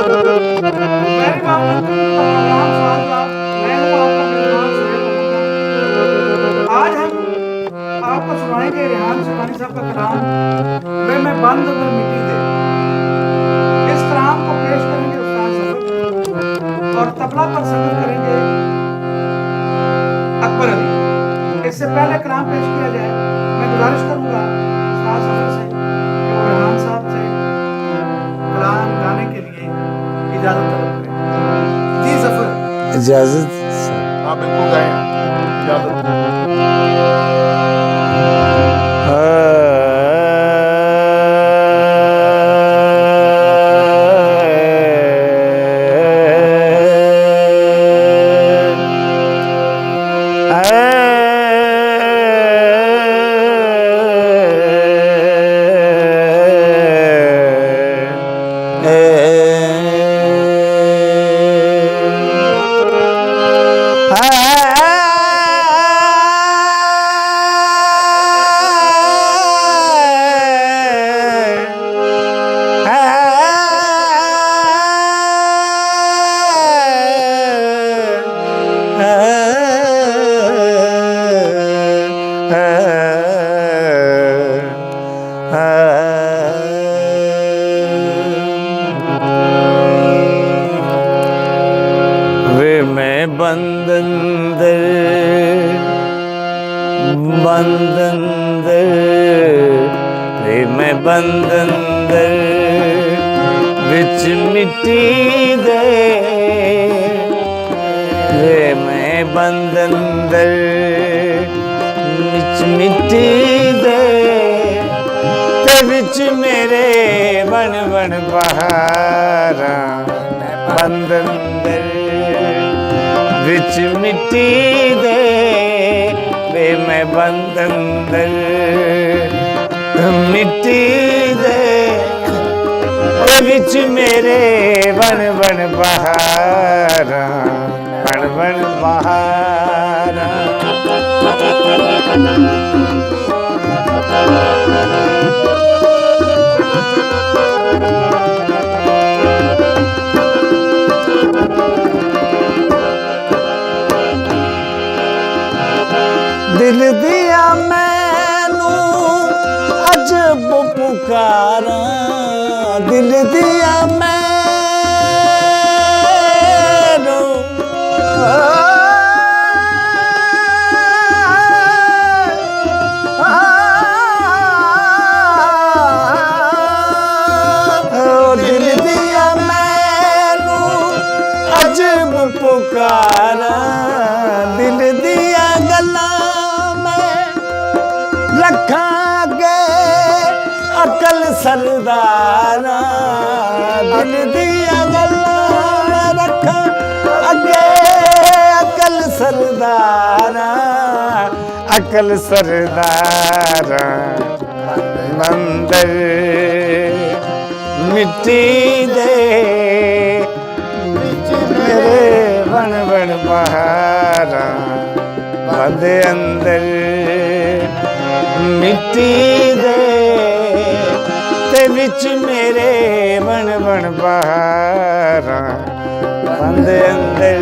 मेरी बात का प्रोग्राम स्वागत है। मैं हूँ आपका मेजबान सुहेल अहमद। आज हम आपको सुनाएंगे रेहान सुल्तानी साहब का कलाम वे मैं बंद अंदर मिट्टी दे। इस कलाम को पेश करेंगे उस्ताद सफर और तबला पर संगत करेंगे अकबर अली। इससे पहले कलाम पेश किया जाए मैं गुजारिश करूंगा उस्ताद सफर से कि वो रेहान साहब से कलाम गाने के लिए इजाजत तलब करें। जी सफर इजाजत। हाँ बिल्कुल गाएं, इजाजत। बंदंदर वे मैं बंदंदर विच मिट्टी दे वे मैं बंदंदर विच मिट्टी दे ते विच मेरे बन बन बहारा बंदंदर विच मिट्टी दे वे मैं बंदंदर मिट्टी दे विच मेरे बन बन बहारा बन बन बहारा। दिल दिया मैनू अजब पुकारा दिल दिया मैनू दिल दिया मैनू अजब पुकारा दिल दिया गला रखांगे अकल सरदारा दिल दिया गल्ला रखा अगे अकल सरदारा अकल सरदारा मंदिर मिट्टी दे मेरे बन बन बहारा बंद अंदर मिट्टी दे ते विच मेरे बन बन बहारा बंद अंदर।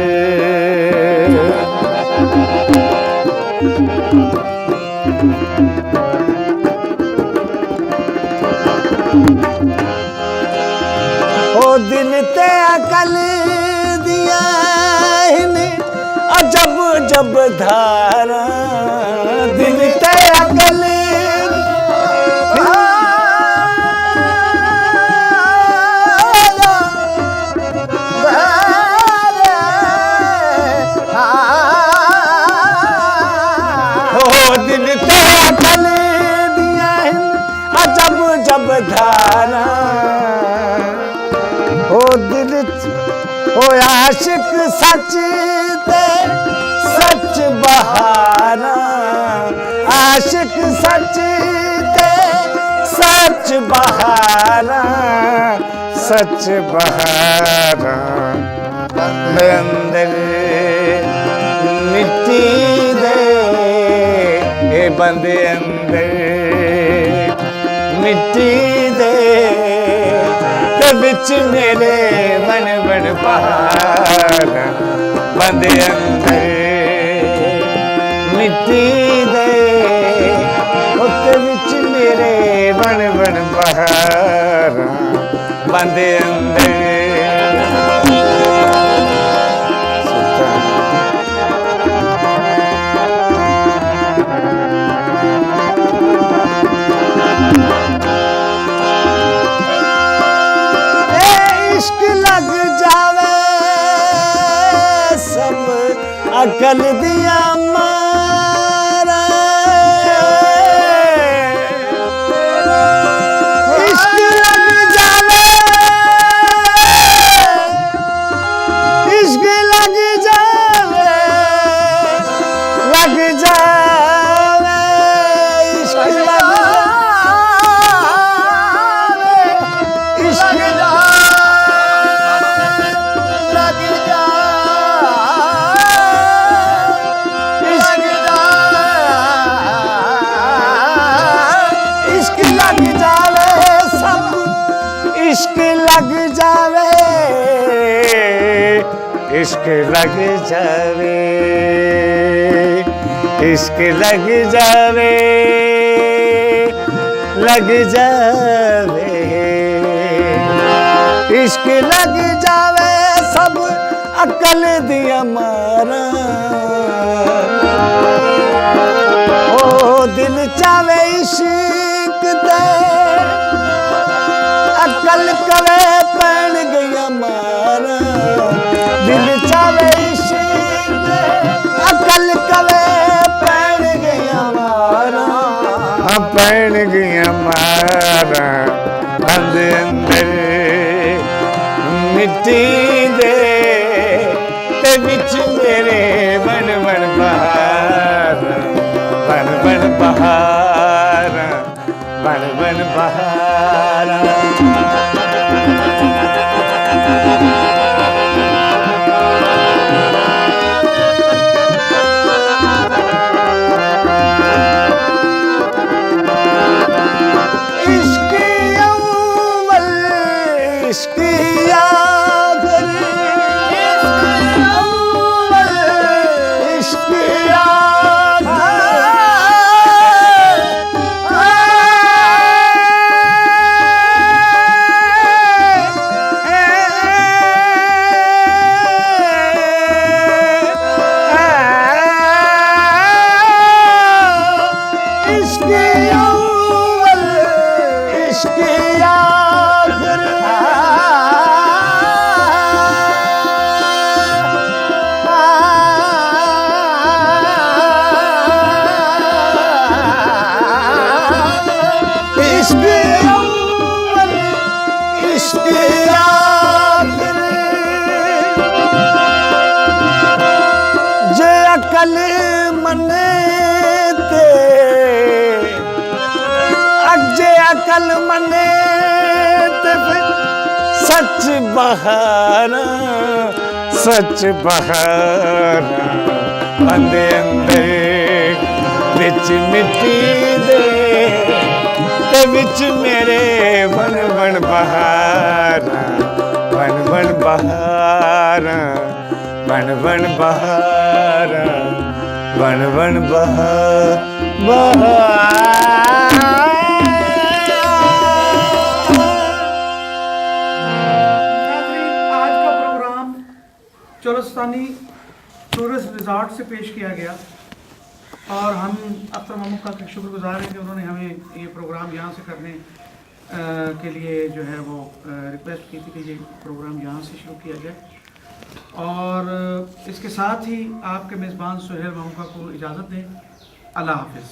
ओ दिल ते अकल दिया अजब जब धारा दिल ते अकल दिल ते अकल दिया अजब जब धारा ओ दिल ओ आशिक सच ते सच बहारा आशिक सच ते सच बहारा सच बहारा अंदर मिट्टी दे ए बंदे अंदर मिट्टी दे ते विच मेरे बहारा बंदे अंदर मिट्टी दे उत्ते विच मेरे बन बन बहारा बंदे अंदर इश्क लग जावे सब अकल दिया मारा इश्क लग जावे इश्क लग जावे इश्क इश्क लग जावे इश्क लग जावे इश्क लग जावे इश्क लग जावे सब अकल दिया मारा ओ दिल चावे इश्क दे अकल कवे पैन गया मारा दिल चावे इश्क अकल कवे पैन गया मारा पैन गया मारा अंदर मिट्टी दे ते बिच मेरे बन बन बहारा बन बन बहारा बन बन बहारा इश्क अव्वल इश्क आखिर इश्क जे अकल मने ते अजे अकल मने ते सच बहारा बंदे अंदर बिच मिट्टी दे ते बिच मेरे बन बन बहारा बन बन बहारा बन बन बहारा बन बन आज का प्रोग्राम चोलस्तानी टूरिस्ट रिजॉर्ट से पेश किया गया और हम अख्तर महमूद का शुक्रगुजार हैं कि उन्होंने हमें ये प्रोग्राम यहाँ से करने के लिए जो है वो रिक्वेस्ट की थी कि ये प्रोग्राम यहाँ से शुरू किया जाए और इसके साथ ही आपके मेज़बान सुहेल महमूद को इजाज़त दें। अल्लाह हाफ़िज़।